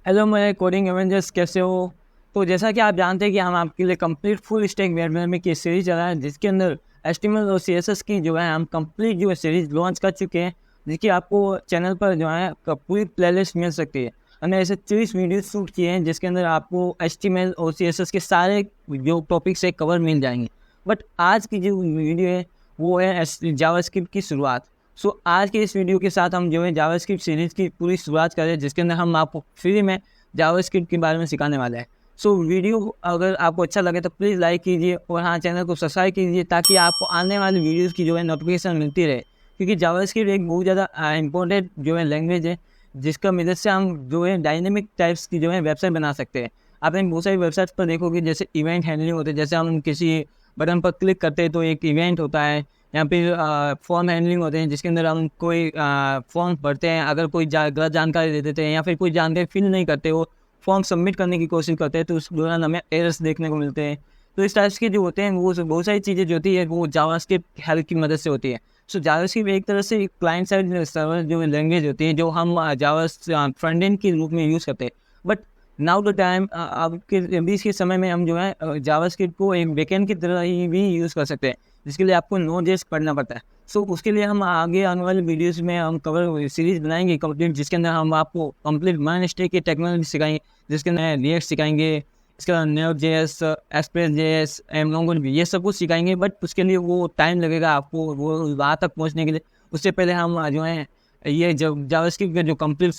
Hello मेरे coding Avengers, कैसे हो? तो जैसा कि आप जानते हैं कि हम आपके लिए कंप्लीट फुल स्टैक वेब की सीरीज चला है, जिसके अंदर HTML और CSS की जो है हम कंप्लीट जो है सीरीज लॉन्च कर चुके हैं, जिसकी आपको चैनल पर जो है पूरी प्लेलिस्ट मिल सकती है। हमने ऐसे 30 वीडियो शूट किए हैं जिसके अंदर आपको HTML और CSS के सारे जो टॉपिक्स है कवर मिल जाएंगे। बट आज की जो वीडियो है वो है जावास्क्रिप्ट की शुरुआत। सो आज के इस वीडियो के साथ हम जो है जावास्क्रिप्ट सीरीज़ की पूरी शुरुआत करें, जिसके अंदर हम आपको फ्री में जावास्क्रिप्ट के बारे में सिखाने वाले हैं। सो वीडियो अगर आपको अच्छा लगे तो प्लीज़ लाइक कीजिए और हाँ, चैनल को सब्सक्राइब कीजिए ताकि आपको आने वाली वीडियोज़ की जो है नोटिफिकेशन मिलती रहे। क्योंकि जावास्क्रिप्ट एक बहुत ज़्यादा इंपॉर्टेंट जो है लैंग्वेज है, जिसका मदद से हम जो है डायनेमिक टाइप्स की जो है वेबसाइट बना सकते हैं। आपने बहुत सारी वेबसाइट पर देखोगे जैसे इवेंट हैंडलिंग होते हैं, जैसे हम किसी बटन पर क्लिक करते हैं तो एक इवेंट होता है, या फिर फॉर्म हैंडलिंग होते हैं जिसके अंदर हम कोई फॉर्म भरते हैं, अगर कोई गलत जानकारी दे देते हैं या फिर कोई जानकारी फिल नहीं करते हो, फॉर्म सबमिट करने की कोशिश करते हैं तो उस दौरान हमें एरर्स देखने को मिलते हैं। तो इस टाइप्स के जो होते हैं वो बहुत सारी चीज़ें जो होती है वो जावास्क्रिप्ट हेल्प की मदद से होती है। सो जावास्क्रिप्ट एक तरह से क्लाइंट साइड सर्वर जो लैंग्वेज होती है जो हम जावा फ्रंट एंड के रूप में यूज़ करते हैं। बट नाउ द टाइम अब के बीच के समय में हम जो है जावास्क्रिप्ट को एक बैकएंड की तरह ही भी यूज़ कर सकते हैं, जिसके लिए आपको नोड.js पढ़ना पड़ता है। सो उसके लिए हम आगे आने वाले वीडियोस में हम कवर सीरीज बनाएंगे कंप्लीट, जिसके अंदर हम आपको कंप्लीट वन स्टैक की टेक्नोलॉजी सिखाएंगे, जिसके अंदर रिएक्ट सिखाएंगे, इसके बाद Node.js, Express.js, MongoDB ये सब कुछ सिखाएंगे। बट उसके लिए वो टाइम लगेगा आपको वो वहाँ तक पहुँचने के लिए। उससे पहले हम जो है ये जो जावास्क्रिप्ट का जो कंप्लीट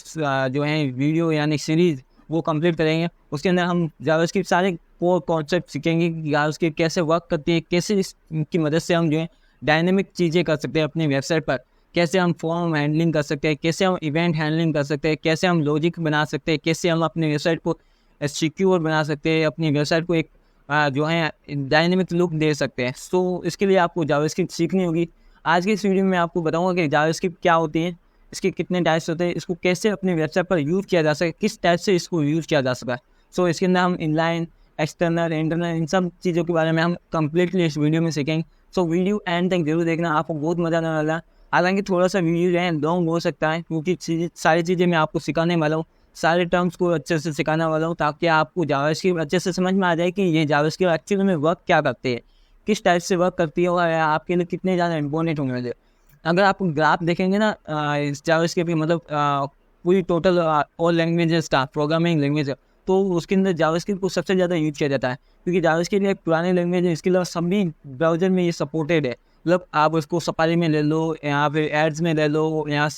जो है वीडियो यानी सीरीज़ वो कंप्लीट करेंगे। उसके अंदर हम जावास्क्रिप्ट सारे कोर कॉन्सेप्ट सीखेंगे कि जावास्क्रिप्ट कैसे वर्क करती है, कैसे इसकी मदद से हम जो है डायनेमिक चीज़ें कर सकते हैं अपनी वेबसाइट पर, कैसे हम फॉर्म हैंडलिंग कर सकते हैं, कैसे हम इवेंट हैंडलिंग कर सकते हैं, कैसे हम लॉजिक बना सकते हैं, कैसे हम अपनी वेबसाइट को सिक्योर बना सकते हैं, अपनी वेबसाइट को एक जो है डायनेमिक लुक दे सकते हैं। सो इसके लिए आपको जावास्क्रिप्ट सीखनी होगी। आज की इस वीडियो में आपको बताऊंगा कि जावास्क्रिप्ट क्या होती है, इसके कितने टाइप्स होते हैं, इसको कैसे अपनी वेबसाइट पर यूज़ किया जा सके, किस टाइप से इसको यूज़ किया जा सका। सो इसके अंदर हम इनलाइन, एक्सटर्नल, इंटरनल इन सब चीज़ों के बारे में हम कंप्लीटली इस वीडियो में सीखेंगे। सो वीडियो एंड तक जरूर देखना, आपको बहुत मज़ा आने वाला है। हालांकि थोड़ा सा वीडियो जो है लॉन्ग हो सकता है, क्योंकि सारी चीज़ें मैं आपको सिखाने वाला हूँ, सारे टर्म्स को अच्छे से सिखाने वाला हूँ, ताकि आपको जावास्क्रिप्ट अच्छे से समझ में आ जाए कि ये जावास्क्रिप्ट एक्चुअली में वर्क क्या करती है, किस टाइप से वर्क करती है और आपके लिए कितने ज़्यादा इंपॉर्टेंट होंगे वाले। अगर आप ग्राफ देखेंगे ना इस जावास्क्रिप्ट की, मतलब पूरी टोटल ऑल लैंग्वेजेस का प्रोग्रामिंग लैंग्वेज है, तो उसके अंदर जावास्क्रिप्ट को सबसे ज़्यादा यूज किया जाता है, क्योंकि जावास्क्रिप्ट एक पुरानी लैंग्वेज है। इसके अलावा सभी ब्राउजर में ये सपोर्टेड है। मतलब आप उसको सफारी में ले लो, यहाँ पे एड्स में ले लो, यहाँ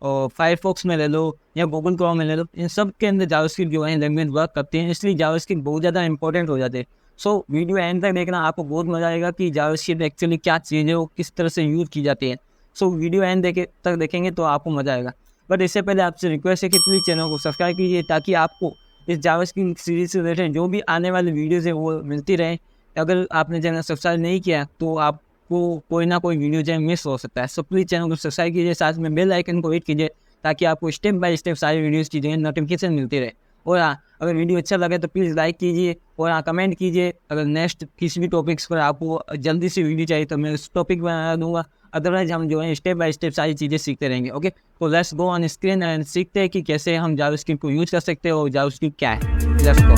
और फायरफॉक्स में ले लो या गूगल क्रोम में ले लो, इन सब के अंदर जावास्क्रिप्ट जो है लैंग्वेज वर्क करती है, इसलिए जावास्क्रिप्ट बहुत ज़्यादा इंपॉर्टेंट हो जाते हैं। सो वीडियो एंड तक देखना, आपको बहुत मज़ा आएगा कि जावास्क्रिप्ट एक्चुअली क्या चीज़ है, वो किस तरह से यूज़ की जाती है। सो वीडियो एंड तक देखेंगे तो आपको मज़ा आएगा। बट इससे पहले आपसे रिक्वेस्ट है कि प्लीज़ चैनल को सब्सक्राइब कीजिए, ताकि आपको इस जावास्क्रिप्ट सीरीज से रिलेटेड जो भी आने वाली वीडियोज़ है वो मिलती रहे। अगर आपने चैनल सब्सक्राइब नहीं किया तो आपको कोई ना कोई वीडियो जो है मिस हो सकता है। सो प्लीज़ चैनल को सब्सक्राइब कीजिए, साथ में बेल आइकन को हिट कीजिए, ताकि आपको स्टेप बाय स्टेप सारी वीडियोज़ की जो है नोटिफिकेशन मिलती रहे। और हाँ, अगर वीडियो अच्छा लगे तो प्लीज़ लाइक कीजिए और हाँ कमेंट कीजिए। अगर नेक्स्ट किसी भी टॉपिक्स पर आपको जल्दी से वीडियो चाहिए तो मैं उस टॉपिक बना दूंगा। अदरवाइज हम जो है स्टेप बाय स्टेप सारी चीज़ें सीखते रहेंगे। ओके, तो let's go on screen and सीखते हैं कि कैसे हम जावास्क्रिप्ट को यूज़ कर सकते हैं और जावास्क्रिप्ट क्या है। Let's go.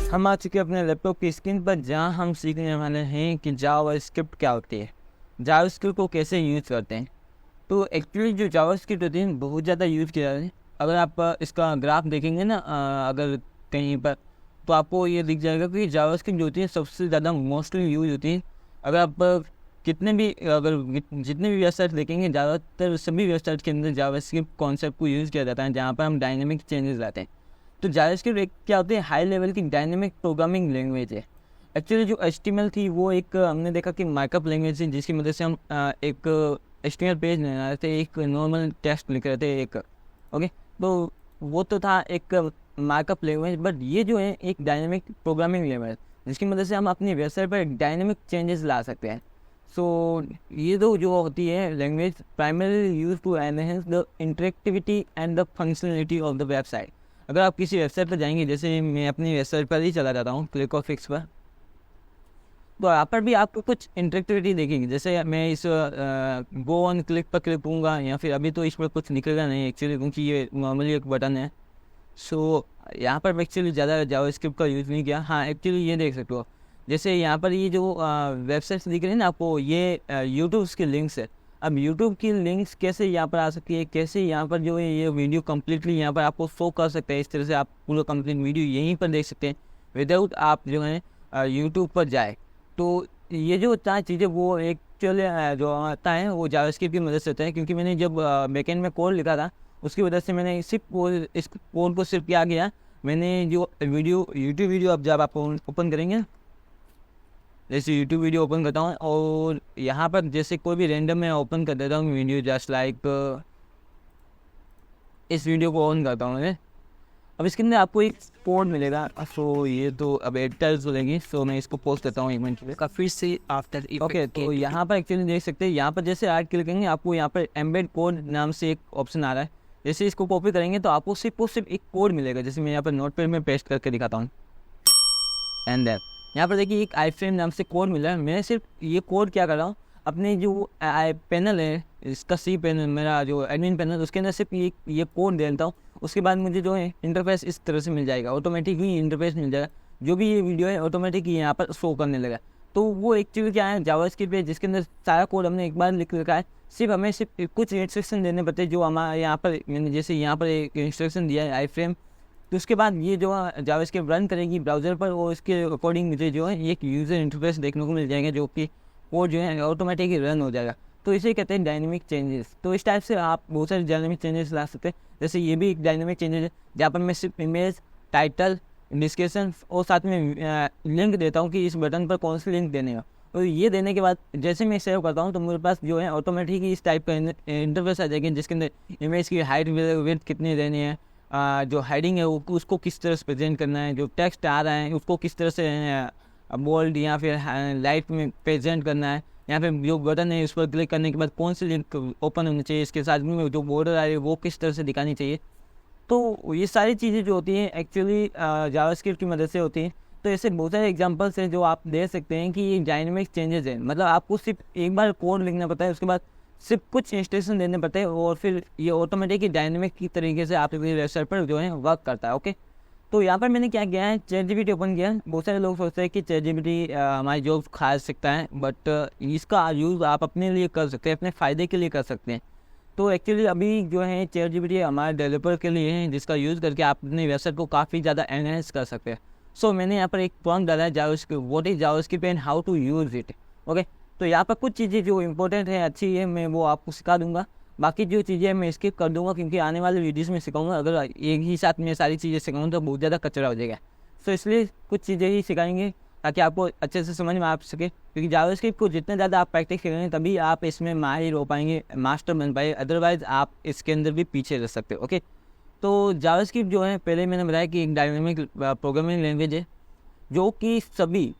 हम आ चुके हैं अपने लैपटॉप की स्क्रीन पर, जहां हम सीखने वाले हैं कि जावास्क्रिप्ट क्या होती है, जावास्क्रिप्ट को कैसे यूज़ करते हैं। तो एक्चुअली जो जावास्क्रिप्ट होती है बहुत ज़्यादा यूज़ किया जाता है। अगर आप इसका ग्राफ देखेंगे ना अगर कहीं पर, तो आपको ये दिख जाएगा कि जावास्क्रिप्ट जो होती है सबसे ज़्यादा मोस्टली यूज होती है। अगर आप जितने भी वेबसाइट देखेंगे, ज़्यादातर सभी वेबसाइट के अंदर जावास्क्रिप्ट कॉन्सेप्ट को यूज़ किया जाता है, जहाँ पर हम डायनेमिक चेंजेस लाते हैं। तो जावास्क्रिप्ट एक क्या होती है, हाई लेवल की डायनेमिक प्रोग्रामिंग लैंग्वेज है। एक्चुअली जो HTML थी वो एक हमने देखा कि मार्कअप लैंग्वेज है, जिसकी मदद से हम एक HTML पेज नहीं बना रहे थे, एक नॉर्मल टेक्स्ट लिख रहे थे एक। ओके, तो वो तो था एक मार्कअप लैंग्वेज। बट ये जो है एक डायनेमिक प्रोग्रामिंग लैंग्वेज, जिसकी मदद से हम अपनी वेबसाइट पर डायनेमिक चेंजेस ला सकते हैं। सो ये जो होती है language primarily use to enhance the interactivity and the functionality of the website. अगर आप किसी वेबसाइट पर जाएंगे, जैसे मैं अपनी वेबसाइट पर ही चला जाता हूँ क्लिक और फिक्स पर, तो यहाँ पर भी आपको कुछ इंटरेक्टिविटी देखेगी। जैसे मैं इस गो ऑन क्लिक पर क्लिक करूँगा, या फिर अभी तो इस पर कुछ निकलेगा नहीं एक्चुअली, क्योंकि ये नॉर्मली एक बटन है। सो यहाँ पर एक्चुअली ज़्यादा जावास्क्रिप्ट का यूज़ नहीं किया। हाँ, एक्चुअली ये देख सकते हो, जैसे यहाँ पर ये जो वेबसाइट्स दिख रही है ना आपको, ये यूट्यूब की लिंक्स है। अब यूट्यूब की लिंक्स कैसे यहाँ पर आ सकती है, कैसे यहाँ पर जो है ये वीडियो कम्प्लीटली यहाँ पर आपको शो कर सकते हैं। इस तरह से आप पूरा कंप्लीट वीडियो यहीं पर देख सकते हैं विदाउट आप जो है यूट्यूब पर जाए। तो ये जो होता है चीज़ें वो एक्चुअली जो आता है वो जावास्क्रिप्ट की मदद से होता है, क्योंकि मैंने जब बैकएंड में कोड लिखा था उसकी वजह से मैंने सिर्फ इस कोड को सिर्फ क्या किया, मैंने जो यूट्यूब वीडियो अब जब आप ओपन करेंगे, जैसे यूट्यूब वीडियो ओपन करता हूँ और यहाँ पर जैसे कोई भी रैंडम मैं ओपन कर देता हूँ वीडियो, जस्ट लाइक इस वीडियो को ऑन करता हूँ मैं। अब इसके अंदर आपको एक कोड मिलेगा। सो ये तो अब एडिटर्स बोलेंगे, सो मैं इसको पोस्ट करता हूँ 1 मिनट के लिए का फिर से आफ्टर ओके। तो यहाँ पर एक्चुअली देख सकते हैं, यहाँ पर जैसे राइट क्लिक करेंगे आपको यहाँ पर एम्बेड कोड नाम से एक ऑप्शन आ रहा है। जैसे इसको कॉपी करेंगे तो आपको सिर्फ एक कोड मिलेगा। जैसे मैं यहाँ पर नोटपैड में पेस्ट करके दिखाता हूँ, एंड देन यहाँ पर देखिए एक आई फ्रेम नाम से कोड मिला है। मैं सिर्फ ये कोड क्या कर रहा हूँ, अपने जो पैनल है इसका सी पैनल, मेरा जो एडमिन पैनल, उसके अंदर सिर्फ ये कोड दे देता हूँ। उसके बाद मुझे जो है इंटरफेस इस तरह से मिल जाएगा, ऑटोमेटिक ही इंटरफेस मिल जाएगा। जो भी ये वीडियो है ऑटोमेटिक ही यहाँ पर शो करने लगा। तो वो एक्चुअली क्या है, जावास्क्रिप्ट है जिसके अंदर सारा कोड हमने एक बार लिख रखा है। सिर्फ हमें सिर्फ कुछ इंस्ट्रक्शन देने पड़ते हैं जो हमारे यहाँ पर, मैंने जैसे यहाँ पर एक इंस्ट्रक्शन दिया है आई फ्रेम, तो उसके बाद ये जो जावास्क्रिप्ट रन करेगी ब्राउज़र पर, और इसके अकॉर्डिंग मुझे जो है एक यूज़र इंटरफेस देखने को मिल जाएगा, जो कि कोड जो है ऑटोमेटिक ही रन हो जाएगा। तो इसे कहते हैं डायनेमिक चेंजेस। तो इस टाइप से आप बहुत सारे डायनेमिक चेंजेस ला सकते हैं। जैसे ये भी एक डायनेमिक चेंजेस है, जहाँ पर मैं सिर्फ इमेज, टाइटल, डिस्क्रिप्शन और साथ में लिंक देता हूँ कि इस बटन पर कौन सी लिंक देने का। और ये देने के बाद जैसे मैं सेव करता हूँ तो मेरे पास जो है ऑटोमेटिक ही इस टाइप का इंटरफेस आ जाएगी, जिसके अंदर इमेज की हाइट विड्थ कितनी देनी है, जो हेडिंग है उसको किस तरह से प्रेजेंट करना है, जो टेक्स्ट आ रहा है उसको किस तरह से बोल्ड या फिर लाइट में प्रेजेंट करना है, यहाँ पे जो बटन है उस पर क्लिक करने के बाद कौन सी लिंक ओपन होनी चाहिए, इसके साथ में जो बॉर्डर आ रही है वो किस तरह से दिखानी चाहिए। तो ये सारी चीज़ें जो होती हैं एक्चुअली जावास्क्रिप्ट की मदद से होती हैं। तो ऐसे बहुत सारे एग्जांपल्स हैं जो आप दे सकते हैं कि ये डायनेमिक चेंजेस है। मतलब आपको सिर्फ एक बार कोड लिखना पड़ता है, उसके बाद सिर्फ कुछ इंस्ट्रक्शन देने पड़ते हैं और फिर ये ऑटोमेटिक डायनेमिक की तरीके से आपकी वेबसाइट पर जो है वर्क करता है। ओके, तो यहाँ पर मैंने क्या किया है, ChatGPT ओपन किया। बहुत सारे लोग सोचते हैं कि ChatGPT हमारी जॉब खा सकता है, बट इसका यूज़ आप अपने लिए कर सकते हैं, अपने फ़ायदे के लिए कर सकते हैं। तो एक्चुअली अभी जो है ChatGPT हमारे डेवलपर के लिए है, जिसका यूज़ करके आप अपनी वेबसाइट को काफ़ी ज़्यादा एनहेंस कर सकते हैं। सो मैंने यहाँ पर एक प्रॉम्प्ट डाला है JavaScript, what is JavaScript and how to use it. Okay, तो यहाँ पर कुछ चीज़ें जो इंपॉर्टेंट है, अच्छी है, मैं वो आपको सिखा दूंगा। बाकी जो चीज़ें मैं स्किप कर दूंगा, क्योंकि आने वाले वीडियोस में सिखाऊंगा। अगर एक ही साथ में सारी चीज़ें सिखाऊंगा तो बहुत ज़्यादा कचरा हो जाएगा। सो इसलिए कुछ चीज़ें ही सिखाएंगे ताकि आपको अच्छे से समझ में आ सके, क्योंकि जावास्क्रिप्ट को जितना ज़्यादा आप प्रैक्टिस करेंगे तभी आप इसमें माहिर हो पाएंगे, मास्टर बन पाएंगे। अदरवाइज़ आप इसके अंदर भी पीछे रह सकते हो। ओके, तो जावास्क्रिप्ट जो है पहले मैंने बताया कि एक डायनेमिक प्रोग्रामिंग लैंग्वेज है, जो कि सभी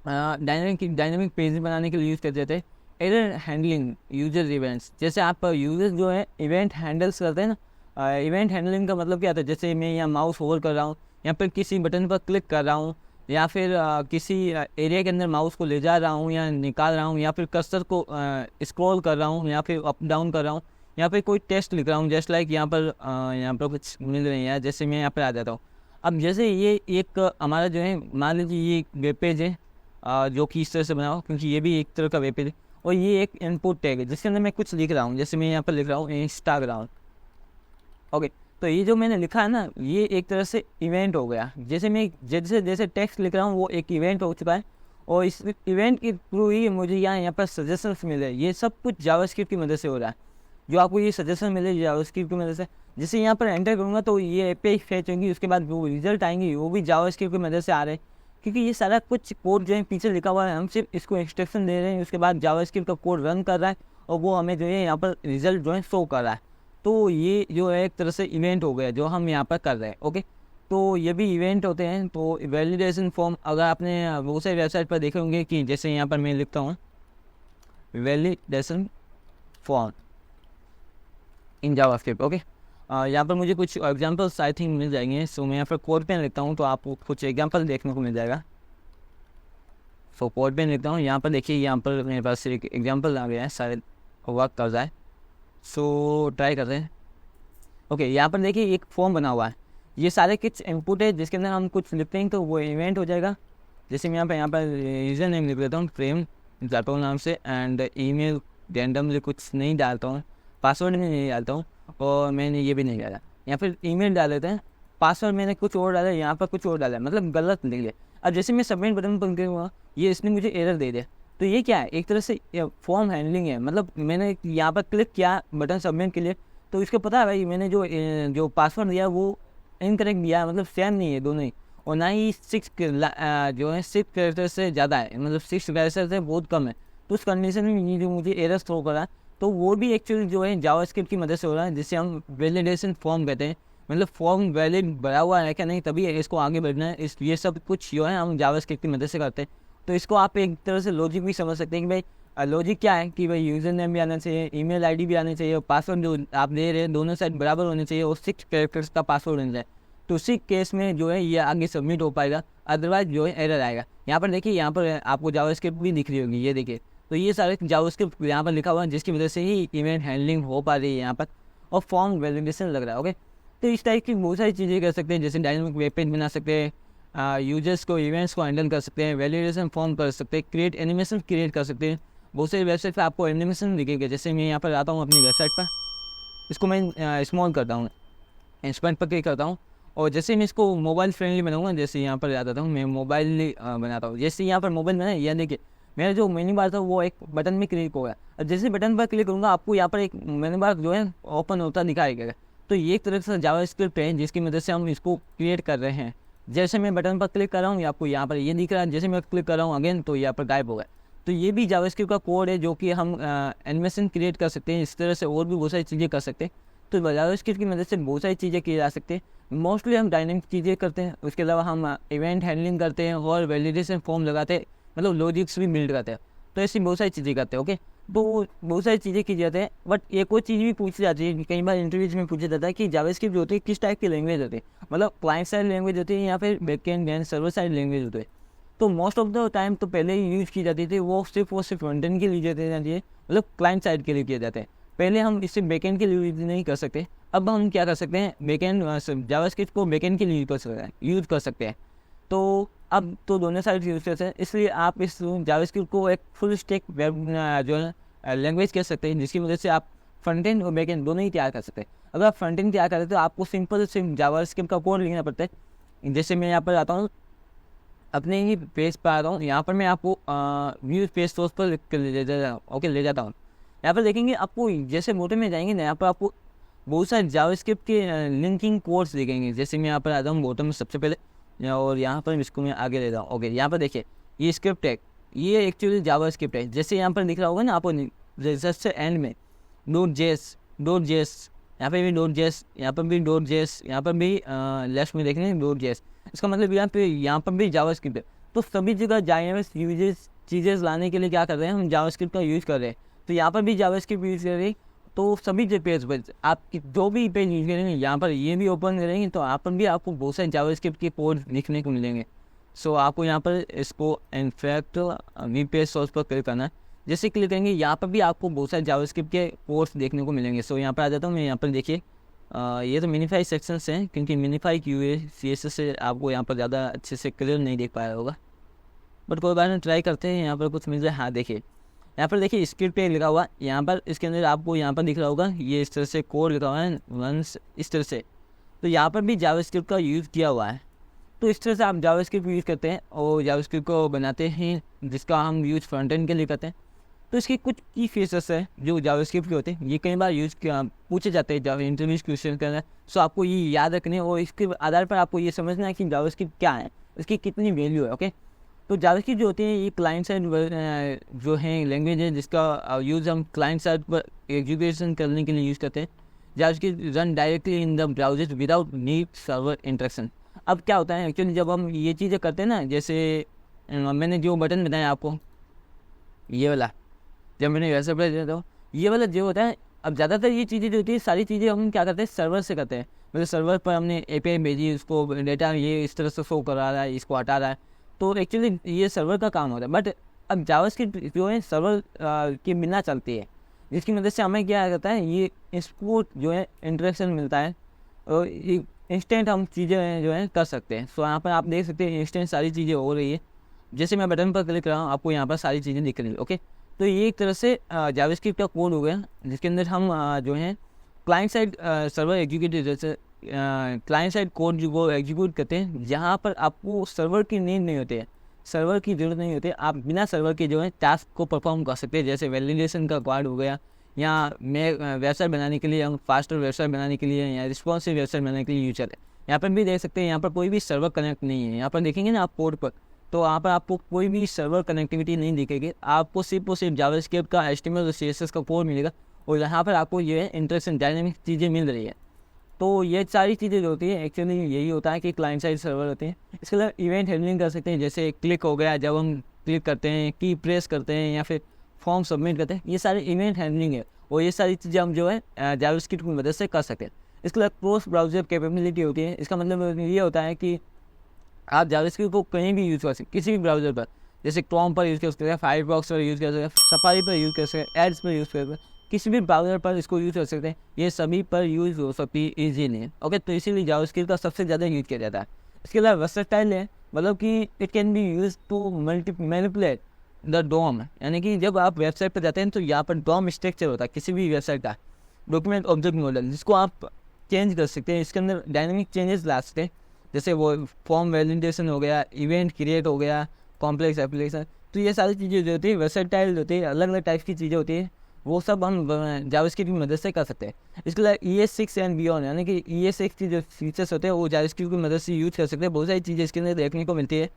डायनेमिक पेज बनाने के लिए यूज़ करते थे। एरर हैंडलिंग, यूजर इवेंट्स, जैसे आप यूजर जो है इवेंट हैंडल्स करते हैं ना, इवेंट हैंडलिंग का मतलब क्या होता है, जैसे मैं यहाँ माउस होल्ड कर रहा हूँ, यहाँ पर किसी बटन पर क्लिक कर रहा हूँ, या फिर किसी एरिया के अंदर माउस को ले जा रहा हूँ या निकाल रहा हूँ, या फिर कर्सर को स्क्रॉल कर रहा हूँ, या फिर अप डाउन कर रहा हूँ, यहाँ पर कोई टेक्स्ट लिख रहा हूँ, जस्ट लाइक यहाँ पर कुछ मिल रही है। जैसे मैं यहाँ पर आ जाता हूँ। अब जैसे ये एक हमारा जो है, मान लीजिए ये वेब पेज है जो कि इस तरह से बनाओ, क्योंकि ये भी एक तरह का वेब पेज है, और ये एक इनपुट टैग है जिसके अंदर मैं कुछ लिख रहा हूँ। जैसे मैं यहाँ पर लिख रहा हूँ इंस्टाग्राम। ओके, तो ये जो मैंने लिखा है ना, ये एक तरह से इवेंट हो गया। जैसे मैं जैसे टेक्स्ट लिख रहा हूँ वो एक इवेंट हो चुका है, और इस इवेंट के थ्रू ही मुझे यहाँ पर सजेशंस मिले। ये सब कुछ जावास्क्रिप्ट की मदद से हो रहा है। जो आपको ये सजेशन मिले जावास्क्रिप्ट की मदद से, जैसे यहाँ पर एंटर करूँगा तो ये एपीआई फेच होंगी, उसके बाद वो रिजल्ट आएंगे, वो भी जावास्क्रिप्ट की मदद से आ रहे हैं। क्योंकि ये सारा कुछ कोड जो है पीछे लिखा हुआ है, हम सिर्फ इसको इंस्ट्रक्शन दे रहे हैं, उसके बाद जावास्क्रिप्ट का कोड रन कर रहा है और वो हमें जो है यहाँ पर रिजल्ट जो है शो कर रहा है। तो ये जो है एक तरह से इवेंट हो गया जो हम यहाँ पर कर रहे हैं। ओके, तो ये भी इवेंट होते हैं। तो वैलिडेशन फॉर्म, अगर आपने बहुत सारी वेबसाइट पर देखे होंगे कि जैसे यहाँ पर मैं लिखता हूँ validation form in JavaScript. Okay, यहाँ पर मुझे कुछ एग्जांपल्स आई थिंक मिल जाएंगे। सो मैं यहाँ पर कोड पेन लिखता हूँ तो आपको कुछ एग्जांपल देखने को मिल जाएगा। सो कोड पे लिखता हूँ। यहाँ पर देखिए, यहाँ पर मेरे पास एक एग्जांपल आ गया है, शायद वर्क कर जाए। सो ट्राई करते हैं। ओके, यहाँ पर देखिए एक फॉर्म बना हुआ है। ये सारे कुछ इनपुट है जिसके अंदर हम कुछ लिखते हैं तो वो इवेंट हो जाएगा। जैसे मैं यहाँ पर यूज़र नेम लिख देता हूँ प्रेम जाटो नाम से, एंड ईमेल रैंडमली कुछ नहीं डालता हूँ, पासवर्ड भी नहीं डालता हूँ, और मैंने ये भी नहीं डाला। यहाँ फिर ईमेल डाल देते हैं, पासवर्ड मैंने कुछ और डाला, यहाँ पर कुछ और डाला, मतलब गलत लिख लिया। अब जैसे मैं सबमिट बटन पर क्लिक हुआ, ये इसने मुझे एरर दे दिया। तो ये क्या है, एक तरह से फॉर्म हैंडलिंग है। मतलब मैंने यहाँ पर क्लिक किया बटन सबमिट के लिए, तो इसको पता है भाई मैंने जो पासवर्ड दिया वो इनकरेक्ट दिया, मतलब सेम नहीं है दोनों ही, और ना ही 6 कैरेक्टर से ज़्यादा है, मतलब 6 कैरेक्टर से बहुत कम है। तो उस कंडीशन में ये जो मुझे एरर थ्रो करा, तो वो भी एक्चुअली जो है जावास्क्रिप्ट की मदद से हो रहा है, जिसे हम वैलिडेशन फॉर्म कहते हैं। मतलब फॉर्म वैलिड भरा हुआ है क्या नहीं, तभी इसको आगे बढ़ना है। ये सब कुछ जो है हम जावास्क्रिप्ट की मदद से करते हैं। तो इसको आप एक तरह से लॉजिक भी समझ सकते हैं कि भाई लॉजिक क्या है कि भाई यूज़र नेम भी आना चाहिए, ईमेल आईडी भी आनी चाहिए, और पासवर्ड जो आप दे रहे हैं दोनों साइड बराबर होने चाहिए, और 6 कैरेक्टर्स का पासवर्ड होना चाहिए। तो उसी केस में जो है ये आगे सबमिट हो पाएगा, अदरवाइज जो है एरर आएगा। यहाँ पर देखिए, यहाँ पर आपको जावास्क्रिप्ट भी दिख रही होगी, ये देखिए। तो ये सारे जावास्क्रिप्ट यहाँ पर लिखा हुआ है, जिसकी वजह से ही इवेंट हैंडलिंग हो पा रही है यहाँ पर, और फॉर्म वैलिडेशन लग रहा है। ओके, तो इस टाइप की बहुत सारी चीज़ें कर सकते हैं, जैसे डायनामिक वेब पेज बना सकते हैं, यूजर्स को इवेंट्स को हैंडल कर सकते हैं, वैलिडेशन फॉर्म कर सकते हैं, क्रिएट एनिमेशन क्रिएट कर सकते हैं। बहुत सारी वेबसाइट पर आपको एनिमेशन दिखेगा। जैसे मैं यहाँ पर आता हूँ अपनी वेबसाइट पर, इसको मैं स्मॉल करता हूँ, इंस्पेक्ट पर क्लिक करता हूँ, और जैसे मैं इसको मोबाइल फ्रेंडली बनाऊंगा, जैसे यहाँ पर आ जाता हूँ, मैं मोबाइल बनाता हूँ। जैसे यहाँ पर मोबाइल बना, यह देखिए मेरा जो मेन्यू बार था वो एक बटन में क्लिक होगा। अब जैसे बटन पर क्लिक करूँगा, आपको यहाँ पर एक मेन्यू बार जो है ओपन होता दिखाएगा। तो ये एक तरह से जावास्क्रिप्ट है जिसकी मदद से हम इसको क्रिएट कर रहे हैं। जैसे मैं बटन पर क्लिक कर रहा हूँ, आपको यहाँ पर ये दिख रहा है, जैसे मैं क्लिक कर रहा हूँ अगेन, तो यहाँ पर गायब होगा। तो ये भी जावास्क्रिप्ट का कोड है, जो कि हम एनिमेशन क्रिएट कर सकते हैं। इस तरह से और भी बहुत सारी चीज़ें कर सकते हैं। तो जावास्क्रिप्ट की मदद से बहुत सारी चीज़ें की जा सकती हैं। मोस्टली हम डायनामिक चीज़ें करते हैं, उसके अलावा हम इवेंट हैंडलिंग करते हैं, और वैलिडेशन फॉर्म लगाते हैं, मतलब लॉजिक्स भी बिल्ड करते हैं। तो ऐसी बहुत सारी चीज़ें करते हैं। ओके, तो बहुत सारी चीज़ें की जाती है। बट एक और चीज़ भी पूछी जाती है, कई बार इंटरव्यूज में पूछा जाता है कि जावास्क्रिप्ट जो होती है किस टाइप की लैंग्वेज होती है, मतलब क्लाइंट साइड लैंग्वेज होती है या फिर backend and server side language होती है। तो मोस्ट ऑफ द टाइम तो पहले ही यूज़ की जाती थी, वो सिर्फ फ्रंट एंड के लिए जाती है, मतलब क्लाइंट साइड के लिए किए जाते हैं। पहले हम इससे बैकएंड के लिए यूज़ नहीं कर सकते। अब हम क्या कर सकते हैं, बैकएंड जावास्क्रिप्ट को बैकएंड के लिए यूज़ कर सकते हैं। तो अब तो दोनों साइड यूज़ करते हैं, इसलिए आप इस जावास्क्रिप्ट को एक फुल स्टैक वेब जो है लैंग्वेज कह सकते हैं, जिसकी वजह से आप फ्रंट एंड और बैक एंड दोनों ही तैयार कर सकते हैं। अगर आप फ्रंट एंड तैयार करते हैं तो आपको सिंपल सिर्फ जावास्क्रिप्ट का कोड लिखना पड़ता है। जैसे मैं यहाँ पर आता हूँ, अपने ही पेज पर आता हूँ, यहाँ पर मैं आपको व्यू पेज सोर्स पर ले जाता हूँ। यहाँ पर देखेंगे आपको, जैसे मोटे में जाएंगे ना, यहाँ पर आपको बहुत सारे जावास्क्रिप्ट के लिंकिंग कोड्स दिखेंगे। जैसे मैं यहाँ पर आता हूँ बॉटम में सबसे पहले, और यहाँ पर इसको मैं आगे ले जाऊँ। ओके, यहाँ पर देखिए ये स्क्रिप्ट है, ये एक्चुअली जावास्क्रिप्ट है। जैसे यहाँ पर दिख रहा होगा ना आपको, जस्ट एंड में .js, यहाँ पर भी .js, यहाँ पर भी .js, यहाँ पर भी लेफ्ट में देखेंगे .js। इसका मतलब यहाँ पर भी जावास्क्रिप्ट है। तो सभी जगह जावास्क्रिप्ट चीज़ें लाने के लिए क्या कर रहे हैं, हम जावास्क्रिप्ट का यूज़ कर रहे हैं। तो यहाँ पर भी जावास्क्रिप्ट यूज़ कर रहे हैं। तो सभी पेज पर आप जो भी पेज यूज़ करेंगे, यहाँ पर ये भी ओपन करेंगे तो यहाँ पर भी आपको बहुत सारे जावास्क्रिप्ट के कोड लिखने को मिलेंगे। सो आपको यहाँ पर इसको इनफैक्ट वी पेज सोर्स पर क्लिक करना है। जैसे क्लिक करेंगे, यहाँ पर भी आपको बहुत सारे जावास्क्रिप्ट के कोड्स देखने को मिलेंगे। सो यहाँ पर आ जाता हूँ मैं, यहाँ पर देखिए ये तो मिनीफाई सेक्शंस हैं, क्योंकि मिनीफाई QA CSS से आपको यहाँ पर ज़्यादा अच्छे से क्लियर नहीं देख पाया होगा, बट कोई बात नहीं, ट्राई करते हैं। यहाँ पर कुछ मिल जाए। हाँ देखिए, यहाँ पर देखिए स्क्रिप्ट पे लिखा हुआ, यहाँ पर इसके अंदर आपको यहाँ पर दिख रहा होगा, ये इस तरह से कोड लिखा हुआ है वंस इस तरह से। तो यहाँ पर भी जावास्क्रिप्ट का यूज़ किया हुआ है। तो इस तरह से आप जावास्क्रिप्ट यूज़ करते हैं और जावास्क्रिप्ट को बनाते हैं, जिसका हम यूज़ फ्रंट एंड के लिए करते हैं। तो इसके कुछ की फीचर्स है जो जावास्क्रिप्ट के होते हैं, ये कई बार पूछे जाते हैं इंटरव्यूज क्वेश्चन करना है। सो आपको ये याद रखने और इसके आधार पर आपको ये समझना है कि जावास्क्रिप्ट क्या है, इसकी कितनी वैल्यू है। ओके, तो जावास्क्रिप्ट जो होती है ये क्लाइंट साइड जो है लैंग्वेज है, जिसका यूज़ हम क्लाइंट साइड पर एग्जीक्यूशन करने के लिए यूज़ करते हैं। JavaScript run directly in the browser without need server interaction. अब क्या होता है एक्चुअली, जब हम ये चीज़ें करते हैं ना, जैसे मैंने जो बटन बताया आपको, ये वाला, जब मैंने वैसे देता हूँ, ये वाला जो होता है, अब ज़्यादातर ये चीज़ें जो होती है, सारी चीज़ें हम क्या करते हैं, सर्वर से करते हैं। मतलब सर्वर पर हमने API भेजी, उसको डेटा ये इस तरह से शो करा रहा है, इसको हटा रहा है। तो एक्चुअली ये सर्वर का काम होता है। बट अब जावास्क्रिप्ट जो है सर्वर के बिना चलती है, जिसकी मदद से हमें क्या करता है, ये इसको जो है इंटरेक्शन मिलता है और इंस्टेंट हम चीज़ें जो है कर सकते हैं। सो यहाँ पर आप देख सकते हैं इंस्टेंट सारी चीज़ें हो रही है। जैसे मैं बटन पर क्लिक कर रहा हूँ, आपको यहाँ पर सारी चीज़ें दिख रही है। ओके, तो ये एक तरह से जावास्क्रिप्ट का कोड हो गया, जिसके अंदर हम जो है क्लाइंट साइड सर्वर एग्जीक्यूटिव, जैसे क्लाइंट साइड कोड जो वो एग्जीक्यूट करते हैं, जहाँ पर आपको सर्वर की नीड नहीं होती है, सर्वर की ज़रूरत नहीं होती है। आप बिना सर्वर के जो है टास्क को परफॉर्म कर सकते हैं। जैसे वैलिडेशन का कोड हो गया, या मैं वेबसाइट बनाने के लिए, हम फास्टर वेबसाइट बनाने के लिए या रिस्पॉन्सिव वेबसाइट बनाने के लिए यूज करते हैं। यहाँ पर भी देख सकते हैं, यहाँ पर कोई भी सर्वर कनेक्ट नहीं है। यहाँ पर देखेंगे ना आप कोड पर, तो यहाँ पर आपको कोई भी सर्वर कनेक्टिविटी नहीं दिखेगी। आपको सिर्फ और सिर्फ जावास्क्रिप्ट का HTML और CSS का कोड मिलेगा, और यहाँ पर आपको ये इंटरेक्शन डायनेमिक चीज़ें मिल रही है। तो ये सारी चीज़ें जो होती है एक्चुअली यही होता है कि क्लाइंट साइड सर्वर होते हैं। इसके अलावा इवेंट हैंडलिंग कर सकते हैं, जैसे क्लिक हो गया, जब हम क्लिक करते हैं, की प्रेस करते हैं, या फिर फॉर्म सबमिट करते हैं, ये सारे इवेंट हैंडलिंग है, और ये सारी चीज़ें हम जो है जावास्क्रिप्ट की मदद से कर सकते हैं। इसके अलावा क्रॉस ब्राउज़र कैपेबिलिटी होती है। इसका मतलब ये होता है कि आप जावास्क्रिप्ट को कहीं भी यूज़ कर सकते, किसी भी ब्राउज़र पर, जैसे क्रोम पर यूज़ कर सकते हैं, फायरफॉक्स पर यूज़ कर सकते हैं, सफारी पर यूज़ कर सकते हैं, एड्स पर यूज़ कर सकते हैं, किसी भी ब्राउज़र पर इसको यूज़ कर सकते हैं। ये सभी पर यूज़ हो सकती है ईजीली। ओके, तो इसीलिए जावास्क्रिप्ट का सबसे ज़्यादा यूज़ किया जाता है। इसके अलावा वर्सेटाइल है, मतलब कि it can be use to manipulate the DOM, यानी कि जब आप वेबसाइट पर जाते हैं तो यहाँ पर डोम स्ट्रक्चर होता है किसी भी वेबसाइट का, डॉक्यूमेंट ऑब्जेक्ट मॉडल, जिसको आप चेंज कर सकते हैं। इसके अंदर डायनेमिक चेंजेस ला सकते हैं, जैसे वो फॉर्म वैलिडेशन हो गया, इवेंट क्रिएट हो गया, कॉम्प्लेक्स एप्लीकेशन। तो ये सारी चीज़ें जो होती है वर्सेटाइल होती है, अलग अलग टाइप की चीज़ें होती है, वो सब हम जावास्क्रिप्ट की मदद से कर सकते हैं। इसके अलावा ES6 एंड बियॉन्ड, यानी कि ES6 की जो फीचर्स होते हैं वो जावास्क्रिप्ट की मदद से यूज कर सकते हैं। बहुत सारी चीज़ें इसके अंदर देखने को मिलती है।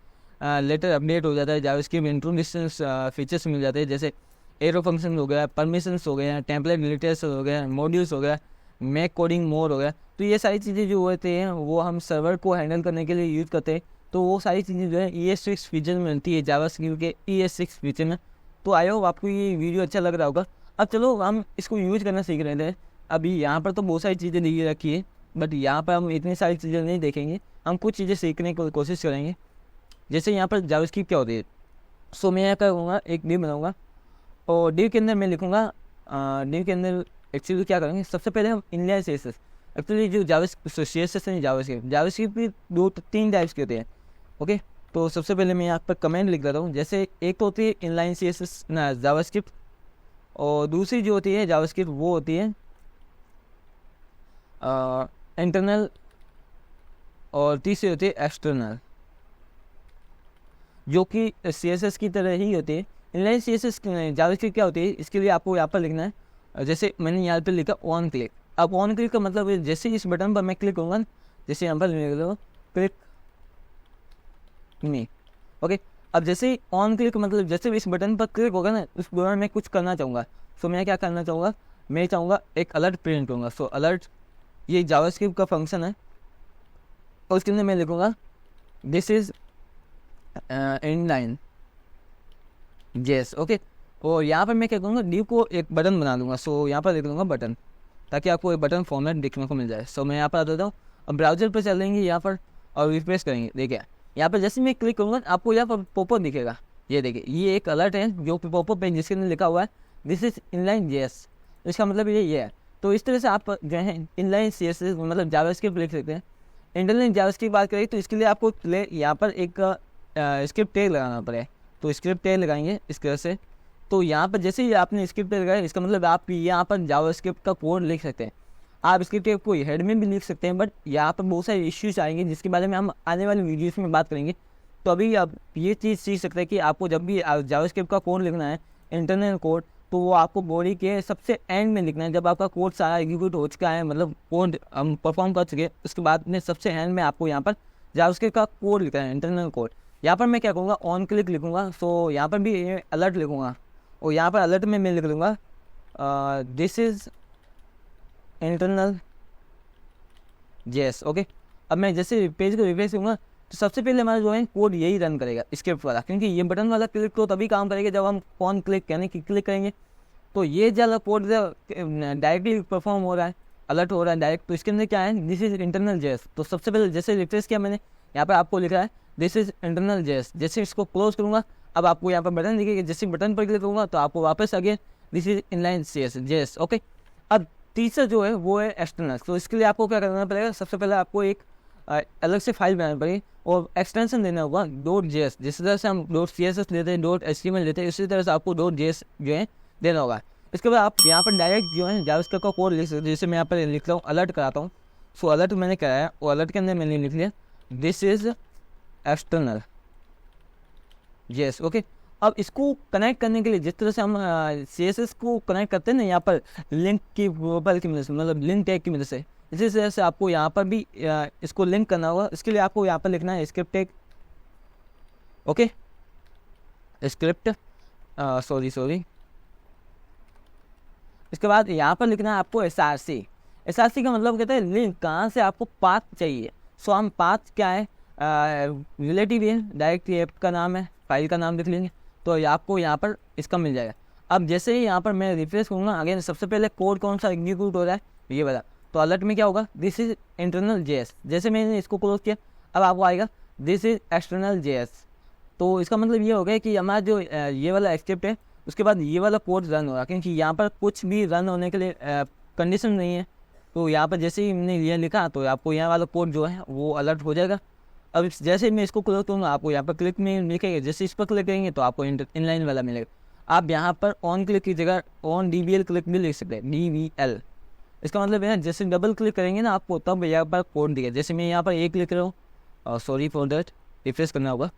लेटर अपडेट हो जाता है, जावास्क्रिप्ट इंट्रोडक्शंस फीचर्स मिल जाते हैं, जैसे एरो फंक्शन हो गया, परमिशंस हो गया, टेम्पलेट डिलीटर्स हो गया, मॉड्यूल्स हो गया, मैक कोडिंग मोड हो गया। तो ये सारी चीज़ें जो होते हैं वो हम सर्वर को हैंडल करने के लिए यूज़ करते हैं। तो वो सारी चीज़ें जो है ES6 फीचर में मिलती है, जावास्क्रिप्ट के ES6 फीचर में। तो आई होप आपको ये वीडियो अच्छा लग रहा होगा। अब चलो हम इसको यूज करना सीख रहे थे। अभी यहाँ पर तो बहुत सारी चीज़ें दी रखी है, बट यहाँ पर हम इतनी सारी चीज़ें नहीं देखेंगे, हम कुछ चीज़ें सीखने की कोशिश करेंगे। जैसे यहाँ पर जावास्क्रिप्ट क्या होती है, सो मैं यहाँ करूँगा, एक डिव बनाऊँगा, और डिव के अंदर मैं लिखूँगा, डिव के अंदर एक्चुअली क्या करेंगे, सबसे पहले हम इनलाइन CSS। एक्चुअली जो CSS नहीं, जावास्क्रिप्ट भी 2-3 टाइप्स के होते हैं। ओके, तो सबसे पहले मैं यहाँ पर कमेंट लिख देता हूँ। जैसे एक तो होती है इनलाइन CSS ना जावास्क्रिप्ट, और दूसरी जो होती है जावास्क्रिप्ट वो होती है इंटरनल, और तीसरी होती है एक्सटर्नल, जो कि CSS की तरह ही होती है। इनलाइन CSS जावास्क्रिप्ट क्या होती है, इसके लिए आपको यहाँ पर लिखना है, जैसे मैंने यहाँ पर लिखा ऑन क्लिक। अब ऑन क्लिक का मतलब है जैसे इस बटन पर मैं क्लिक करूँगा, जैसे यहाँ पर क्लिक मी। ओके, अब जैसे ही ऑन क्लिक मतलब जैसे इस बटन पर क्लिक होगा ना, उस दौरान मैं कुछ करना चाहूँगा। सो मैं क्या करना चाहूँगा, मैं चाहूँगा एक अलर्ट प्रिंट करूँगा। सो अलर्ट ये जावास्क्रिप्ट का फंक्शन है, और उसके अंदर मैं लिखूँगा this is inline JS। Okay, और यहाँ पर मैं क्या करूँगा, डिव को एक बटन बना दूँगा। सो यहाँ पर लिख लूँगा बटन, ताकि आपको एक बटन फॉर्मेट देखने को मिल जाए। सो मैं यहाँ पर आ जाता हूँ। अब ब्राउज़र पर चलेंगे यहाँ पर और रिफ्रेश करेंगे। देखिए यहाँ पर जैसे मैं क्लिक करूँगा आपको यहाँ पर पॉपअप दिखेगा। ये देखिए, ये एक अलर्ट है जो पॉपअप है, जिसके अंदर लिखा हुआ है दिस इज इनलाइन JS। इसका मतलब ये है। तो इस तरह से आप जो है इनलाइन CSS मतलब जावास्क्रिप्ट लिख सकते हैं। इंटरनल जावास्क्रिप्ट बात करें तो इसके लिए आपको यहाँ पर एक स्क्रिप्ट टैग लगाना पड़ेगा। तो स्क्रिप्ट टैग लगाएंगे इस तरह से। तो यहाँ पर जैसे ही आपने स्क्रिप्ट टैग लगाया, इसका मतलब आप यहाँ पर जावास्क्रिप्ट का कोड लिख सकते हैं। आप स्क्रिप्ट टैग को हेड में भी लिख सकते हैं, बट यहाँ पर बहुत सारे इश्यूज आएंगे जिसके बारे में हम आने वाले वीडियोस में बात करेंगे। तो अभी आप ये चीज़ सीख सकते हैं कि आपको जब भी जावास्क्रिप्ट का कोड लिखना है, इंटरनल कोड, तो वो आपको बॉडी के सबसे एंड में लिखना है। जब आपका कोड सारा एग्जीक्यूट हो चुका है, मतलब कोड हम परफॉर्म कर चुके, उसके बाद में सबसे एंड में आपको यहाँ पर जावास्क्रिप्ट का कोड लिखना है, इंटरनल कोड। यहाँ पर मैं क्या करूँगा, ऑन क्लिक लिखूँगा। सो यहाँ पर भी अलर्ट लिखूँगा, और यहाँ पर अलर्ट में मैं लिख लूँगा this is internal JS। Okay, अब मैं जैसे पेज को रिफ्रेश करूँगा तो सबसे पहले हमारा जो है कोड यही रन करेगा, स्क्रिप्ट वाला, क्योंकि ये बटन वाला क्लिक तो तभी काम करेगा जब हम ऑन क्लिक यानी कि क्लिक करेंगे। तो ये वाला कोड डायरेक्टली परफॉर्म हो रहा है, अलर्ट हो रहा है डायरेक्ट। तो इसके अंदर क्या है, दिस इज इंटरनल JS। तो सबसे पहले जैसे रिफ्रेश किया मैंने, यहाँ पर आपको लिखा है दिस इज इंटरनल जेएस। जैसे इसको क्लोज करूँगा अब आपको यहाँ पर बटन दिखेगा, जैसे बटन पर क्लिक करूँगा तो आपको वापस again this is inline JS. Okay, अब तीसरा जो है वो है एक्सटर्नल। तो इसके लिए आपको क्या करना पड़ेगा, सबसे पहले आपको एक अलग से फाइल बनानी पड़ेगी और एक्सटेंशन देना होगा .js। जिस तरह से हम .css लेते हैं, .html लेते हैं, इसी तरह से आपको .js जो है देना होगा। इसके बाद आप यहाँ पर डायरेक्ट जो है जावास्क्रिप्ट का कोड लिख सकते हैं। जैसे मैं यहाँ पर लिख रहा हूँ, अलर्ट कराता हूँ। सो अलर्ट मैंने कराया और अलर्ट के अंदर मैंने लिख लिया this is external JS. Okay, अब इसको कनेक्ट करने के लिए जिस तरह से हम CSS को कनेक्ट करते हैं ना, यहाँ पर लिंक की प्रोफाइल की मदद से, मतलब लिंक टैग की मदद से, इसी तरह से आपको यहाँ पर भी इसको लिंक करना होगा। इसके लिए आपको यहाँ पर लिखना है script tag. Okay, script sorry इसके बाद यहाँ पर लिखना है आपको SRC। SRC का मतलब कहता है लिंक, कहाँ से आपको पाथ चाहिए। सो हम पाथ क्या है, रिलेटिव है, डायरेक्ट ऐप का नाम है, फाइल का नाम लिख लेंगे तो आपको यहाँ पर इसका मिल जाएगा। अब जैसे ही यहाँ पर मैं रिफ्रेश करूँगा, अगेन सबसे पहले कोड कौन सा एग्जीक्यूट हो रहा है ये वाला, तो अलर्ट में क्या होगा दिस इज इंटरनल जेएस। जैसे मैंने इसको क्लोज किया अब आपको आएगा दिस इज एक्सटर्नल जेएस। तो इसका मतलब ये हो गया कि हमारा जो ये वाला स्क्रिप्ट है उसके बाद ये वाला कोड रन होगा, क्योंकि यहाँ पर कुछ भी रन होने के लिए कंडीशन नहीं है। तो यहाँ पर जैसे ही मैंने ये लिखा तो आपको यहाँ वाला कोड जो है वो अलर्ट हो जाएगा। अब जैसे मैं इसको क्लिक करूँगा आपको यहाँ पर क्लिक में लिखेगा, जैसे इस पर क्लिक करेंगे तो आपको इनलाइन वाला मिलेगा। आप यहाँ पर ऑन क्लिक की जगह ऑन DVL क्लिक भी लिख सकते हैं, DVL। इसका मतलब है जैसे डबल क्लिक करेंगे ना आपको तब यहाँ पर कोड दिखेगा। जैसे मैं यहाँ पर एक क्लिक कर रहा हूँ, सॉरी फॉर दैट, रिफ्रेश करना होगा।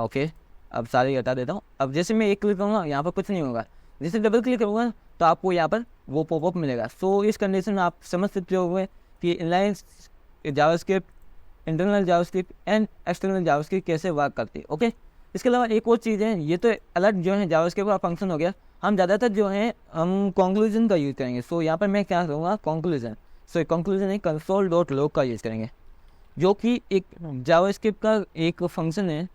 ओके, अब सारे हटा देता हूँ। अब जैसे मैं एक क्लिक करूँगा यहाँ पर कुछ नहीं होगा, जैसे डबल क्लिक करूँगा तो आपको यहाँ पर वो पॉपअप मिलेगा। सो इस कंडीशन में आप समझ सकते हो कि inline JavaScript, internal JavaScript and external JavaScript कैसे वर्क करती है। ओके, इसके अलावा एक और चीज़ है, ये तो अलर्ट जो है जावास्क्रिप्ट का फंक्शन हो गया। हम ज़्यादातर जो है हम कंक्लूजन का यूज़ करेंगे। सो यहाँ पर मैं क्या करूँगा कंक्लूजन। सो कंक्लूजन है console.log का यूज़ करेंगे, जो कि एक जावास्क्रिप्ट का एक फंक्शन है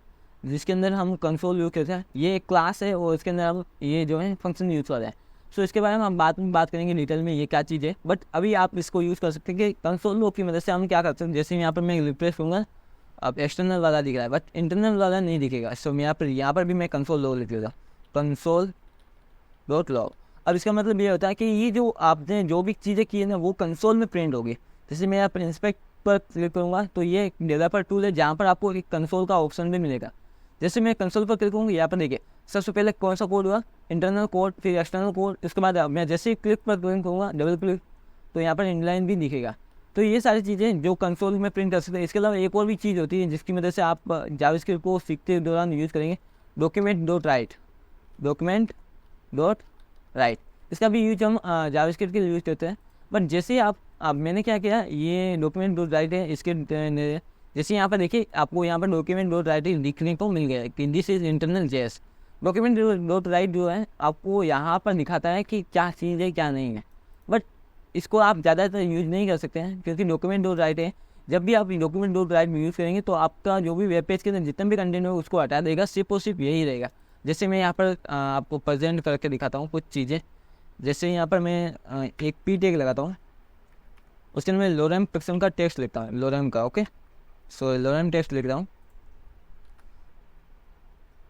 जिसके अंदर हम कंसोल यूज़ करते हैं। ये एक क्लास है और इसके अंदर हम ये जो है फंक्शन यूज़ कर रहे हैं। सो इसके बारे में हम बाद में बात करेंगे डिटेल में ये क्या चीज़ है, बट अभी आप इसको यूज़ कर सकते हैं कि कंसोल लॉग की मदद से हम क्या करते हैं। जैसे यहाँ पर मैं रिप्लेस करूँगा, अब एक्सटर्नल वाला दिख रहा है बट इंटरनल वाला नहीं दिखेगा। सो यहाँ पर भी मैं कंसोल लॉग लिख देता हूँ, console.log। अब इसका मतलब ये होता है कि ये जो आपने जो भी चीज़ें की है ना वो कंसोल में प्रिंट होगी। जैसे मैं यहाँ पर इंस्पेक्ट पर क्लिक करूँगा तो ये एक डेवलपर टूल है जहाँ पर आपको एक कंसोल का ऑप्शन भी मिलेगा। जैसे मैं कंसोल पर क्लिक करूँगा यहाँ पर देखिए सबसे पहले कौन सा कोड हुआ, इंटरनल कोड, फिर एक्सटर्नल कोड। इसके बाद मैं जैसे ही क्लिक पर क्लिक करूँगा डबल क्लिक तो यहाँ पर इनलाइन भी दिखेगा। तो ये सारी चीज़ें जो कंसोल में प्रिंट कर सकते हैं। इसके अलावा एक और भी चीज़ होती है जिसकी मदद से आप जावास्क्रिप्ट को सीखते दौरान यूज़ करेंगे, document.write। इसका भी यूज हम जावास्क्रिप्ट के लिए यूज़ करते हैं। बट जैसे ही अब मैंने क्या किया, ये document.write है, इसके जैसे यहाँ पर देखिए आपको यहाँ पर document.write लिखने को मिल गया कि this is internal JS. document.write जो है आपको यहाँ पर दिखाता है कि क्या चीज़ है क्या नहीं है, बट इसको आप ज़्यादातर यूज़ नहीं कर सकते हैं क्योंकि document.write है। जब भी आप document.write में यूज़ करेंगे तो आपका जो भी वेब पेज के अंदर जितना भी कंटेंट हो उसको हटा देगा, सिर्फ और सिर्फ यही रहेगा। जैसे मैं यहाँ पर आपको प्रेजेंट करके दिखाता हूँ कुछ चीज़ें। जैसे यहाँ पर मैं एक पी टैग लगाता हूँ, उसके अंदर मैं लोरेम पिक्सल का टेक्स्ट लिखता हूँ, लोरेम का। ओके, सो लोरेम टेक्स्ट लिख रहा हूँ।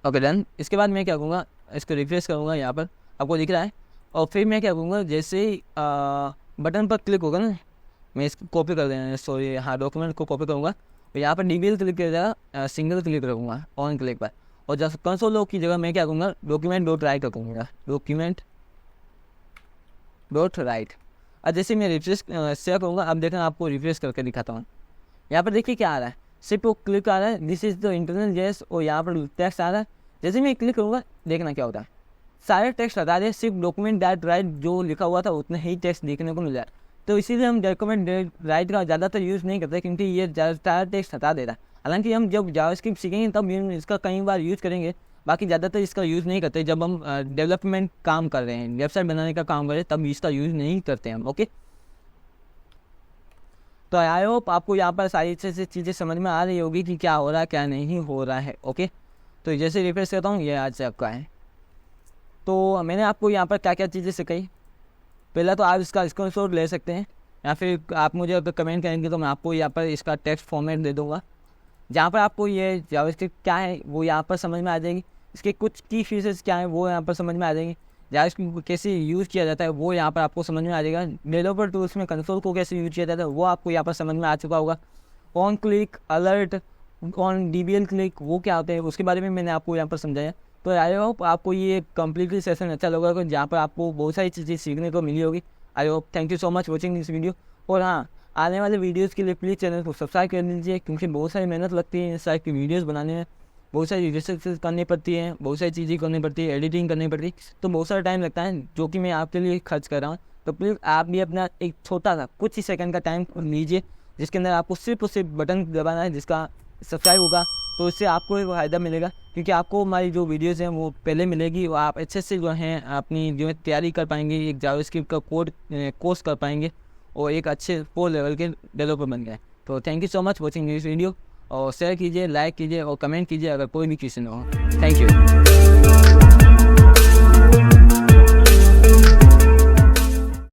Okay done. इसके बाद मैं क्या करूँगा, इसको रिफ्रेश करूँगा, यहाँ पर आपको दिख रहा है। और फिर मैं क्या करूँगा, जैसे ही बटन पर क्लिक होगा ना, मैं इसको कॉपी कर देना, सॉरी हाँ डॉक्यूमेंट को कॉपी करूँगा और यहाँ पर DVL क्लिक कर देगा, सिंगल क्लिक रखूँगा ऑन क्लिक पर। और जब कंसोल लॉग की जगह मैं क्या करूँगा document.write रखूँगा, document.write। और जैसे मैं रिफ्रेश शेयर करूँगा, अब देखना आपको रिफ्रेश करके दिखाता हूँ। यहाँ पर देखिए क्या आ रहा है, सिर्फ वो क्लिक आ रहा है, this is the internal JS, और यहाँ पर टेक्स्ट आ रहा है। जैसे मैं क्लिक करूँगा देखना क्या होता है, सारे टेक्स्ट हटा दे, सिर्फ document.write जो लिखा हुआ था उतना ही टेक्स्ट देखने को मिल रहा है। तो इसीलिए हम document.write का ज़्यादातर यूज़ नहीं करते क्योंकि ये ज़्यादातर टेक्स्ट हटा देता है। हालांकि हम जब जावास्क्रिप्ट सीखेंगे तब इसका कई बार यूज़ करेंगे, बाकी ज़्यादातर इसका यूज़ नहीं करते। जब हम डेवलपमेंट काम कर रहे हैं, वेबसाइट बनाने का काम कर रहे हैं, तब इसका यूज़ नहीं करते हम। ओके, तो आई होप आपको यहाँ पर सारी से चीज़ें समझ में आ रही होगी कि क्या हो रहा है क्या नहीं हो रहा है। ओके, तो जैसे रिफ्रेश करता हूँ ये आज से आपका है। तो मैंने आपको यहाँ पर क्या क्या चीज़ें सिखाई, पहला तो आप इसका स्क्रीनशॉट ले सकते हैं या फिर आप मुझे अगर कमेंट करेंगे तो मैं आपको यहाँ पर इसका टेक्स्ट फॉर्मेट दे दूँगा। जहाँ पर आपको ये जावास्क्रिप्ट क्या है वो यहाँ पर समझ में आ जाएगी, इसके कुछ की फीचर्स क्या है वो यहाँ पर समझ में आ जाएंगे, जावास्क्रिप्ट कैसे यूज़ किया जाता है वो यहाँ पर आपको समझ में आ जाएगा, डेवलपर टूल्स में कंसोल को कैसे यूज़ किया जाता है वो आपको यहाँ पर समझ में आ चुका होगा। On click alert, on DBL click वो क्या होते हैं उसके बारे में मैंने आपको यहाँ पर समझाया। तो आई होप आपको ये कम्प्लीटली सेशन अच्छा लगा होगा, जहाँ पर आपको बहुत सारी चीज़ें सीखने को मिली होगी। I hope, thank you so much watching this video. और हाँ, आने वाले वीडियोज़ के लिए प्लीज़ चैनल को सब्सक्राइब कर लीजिए, क्योंकि बहुत सारी मेहनत लगती है इस टाइप की वीडियोज़ बनाने में, बहुत सारी रिसर्च करनी पड़ती है, बहुत सारी चीज़ें करनी पड़ती है, एडिटिंग करनी पड़ती है, तो बहुत सारा टाइम लगता है जो कि मैं आपके लिए खर्च कर रहा हूँ। तो प्लीज़ आप भी अपना एक छोटा सा कुछ ही सेकंड का टाइम लीजिए, जिसके अंदर आपको सिर्फ और सिर्फ बटन दबाना है जिसका सब्सक्राइब होगा, तो इससे आपको एक फ़ायदा मिलेगा, क्योंकि आपको हमारी जो वीडियोज़ हैं वो पहले मिलेगी और आप अच्छे से जो हैं अपनी जो है तैयारी कर पाएंगे, एक जावास्क्रिप्ट का कोर्स कर पाएंगे और एक अच्छे 4 लेवल के डेवलपर बन गए। तो thank you so much watching this video, और शेयर कीजिए, लाइक कीजिए और कमेंट कीजिए अगर कोई भी क्वेश्चन हो। Thank you.